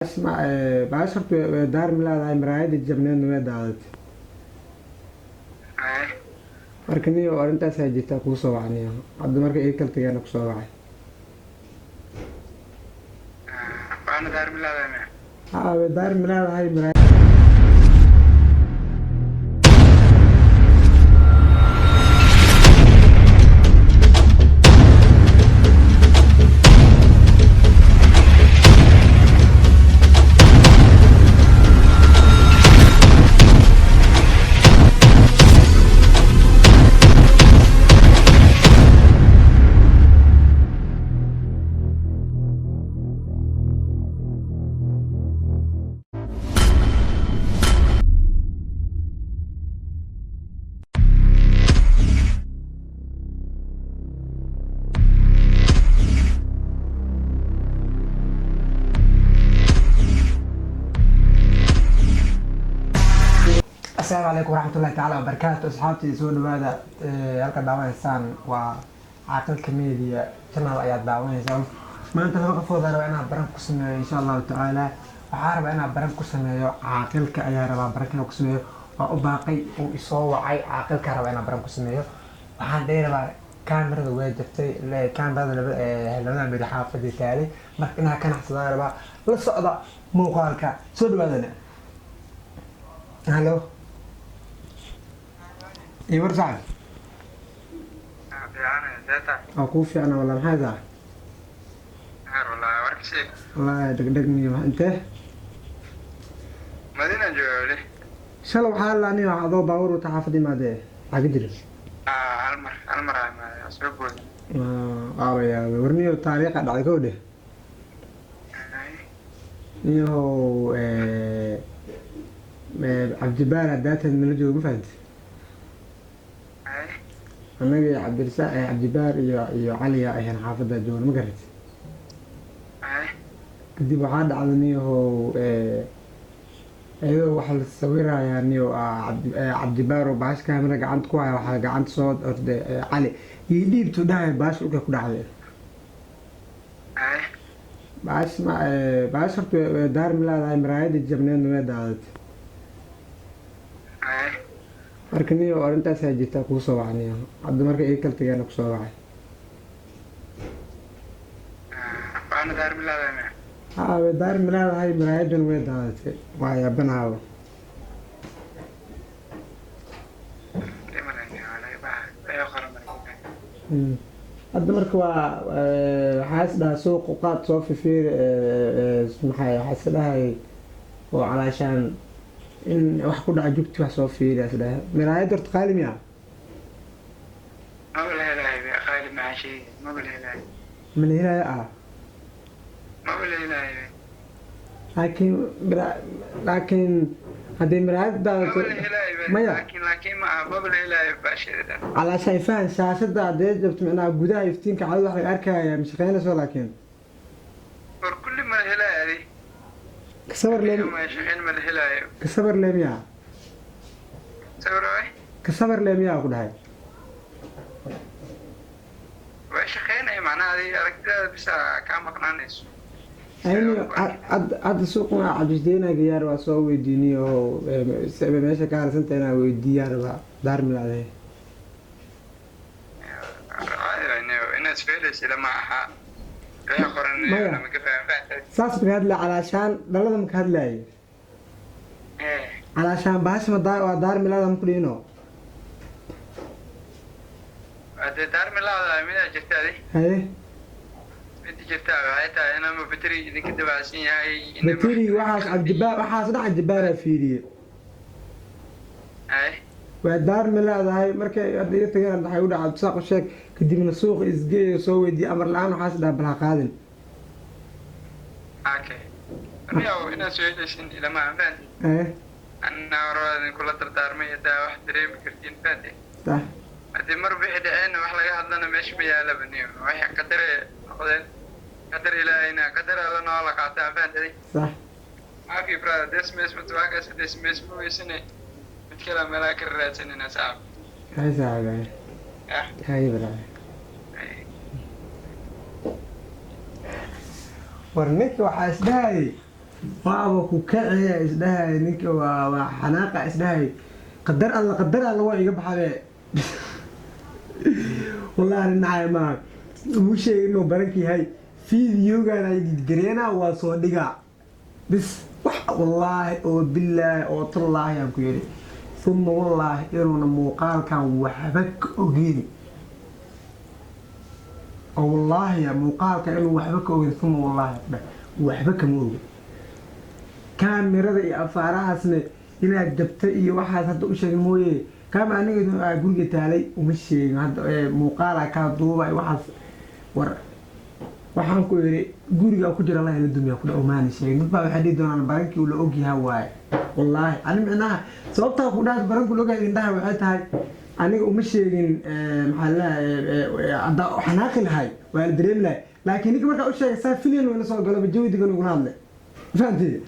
اسمع بعشرة دار ميلاد مرايد الجبنان ويدعت markani oo arintaas ay jirtaa ku soo wacniyo hadda marka ay kala tagayna ku soo wacay daar milaad hay maraayid السلام عليكم ورحمة الله تعالى وبركاته أصحابتي سو دوادا halka daawaysaan waa caaqil kamid channel ayaa daawaysaan maanta laba qofood aan rabaa inaan baran ku sameeyo insha Allah taala waxaan rabaa inaan baran ku sameeyo caaqilka ayaa rabaa baran ku sameeyo waa u baaqay oo isoo wacay caaqilka rabaa inaan baran ku sameeyo waxaan dheeraa kaamirada way jirtay kaamirada labada mid xaafadii taali marka inaan ka naxsado rabaa la socda muuqaalka soo dhawaadana hello ايه ورزعك اكو في انا ولا هذا والله ورك شيء والله دقدقني ما انت مدينة جولي شلو حال اني عضو باور وتحافظي ما ده اقدر المر ما اسبوع يا ورني التاريخ دعي كوده يو عبد الجبار داتا من اللي جو فهمت أنا عبد الجبار يا علي أهين حافظة جون مقرد كدي بعاد على هو أيوه وحل الصويرة يعني عبد الجبار وبعش كاميرا قعدت كوعي وحل قعدت صوت أرد علي يدير تداعي باش وكا كده عليه باش ما باش دار ميلاد هاي مرايد الجبنان ويدعت markani oo arintaas ay jirtaa ku soo wacniyo hadda marka ay kala tagayna ku soo wacay daar milaad hay maraayidan way daadatay waa yaabanaaba hadda marka waa waxaas dhaha suuq qaad soo fifiir maxay waxaas dhahay oo calaashaan in wax ku dhaca jugti wax soo fiiriyaas dhahay miraayad horta qaali miya ما بالهلاي خالي مع شيء ما بالهلاي من الهلاية ما بالهلاي لكن هذه مرايد ما بالهلاي لكن ما بالهلاي باشر على شايفان شاشة عديد جبت منها جودها يفتينك على واحد أركها مش خيانة سو لكن كل ما الهلاي هذه كسبر لي كسبر لي مياه كسبر لي مياه أقول هاي وإيش خيانة معناها هذه ركضة بس كم قنانيس يعني عد السوق ما عجزتينا جيار واسوي ديني أو سبب ماشي كار سنتنا ويديار دار من عليه يعني الناس فيلس إلى معها لا يقرن لما كفى ساس بهذا علشان دلنا مكهدلاي علشان باش ما دار ميلاد مقرينو دار ميلاد من جتادي هاي انت جتها هاي انا ما بتري انك دباسين هاي بتري وحاس عبد الجبار وحاس دح الجبار فيدي هاي ودار ميلاد هاي markay hadii tagaan waxay u dhacay saaq sheeg kadibna suuq isgeeyo soo weydii amar la'aan waxaas dhaa bala qaadin اوكي اليوم انا سويدشن الى ما فهمت انا ورا كل ترتارمي دا واحد دريم كرتين فادي صح هذه مر بحد عين wax laga hadlana meesh ma yaala baniyo waxay qadar qodeen qadar ilaahayna qadar alla noo la qaataa faantay صح aki brother desmes matwaaga desmes weysane mid kala malaaka raadsanina saab هاي ساعة هاي بلا warninki waxaa isdhahay waaba ku kacaya isdhahay ninka waa xanaaqa isdhahay qadar alla waa iga baxabe wallahi nacay ma uu sheegay inuu baranka yahay fiidiyoogan ay gareena waa soo dhiga bis wallahi oo billahi oo tallaahi aan ku yiri thumma wallahi inuuna muuqaalkan waxba ka ogeyn oo wallahi muuqaalkan inuu waxba ka ogeyn thumma wallahi waxba kama ogeyn kaamirada iyo afaarahaasna inaad jabta iyo waxaas hadda u sheegay mooye kama aniga guriga taalay uma sheegin hadda muuqaala ka duubay waxaas war waxaan ku yiri guriga ku jira la hela dumiya ku dhawmaan sheegay mid baa waxa doonaan barankii uu la ogyahay waay wallahi ani macnaha sababta ku dhaas baranku loo gaadin indhaha waxay tahay aniga uma sheegin maxaa la ada xanaaqi lahay waa dareem lahay laakiin ninka marka u sheegay saa filim uu la soo galo jawidigan ugu hadlay fahantii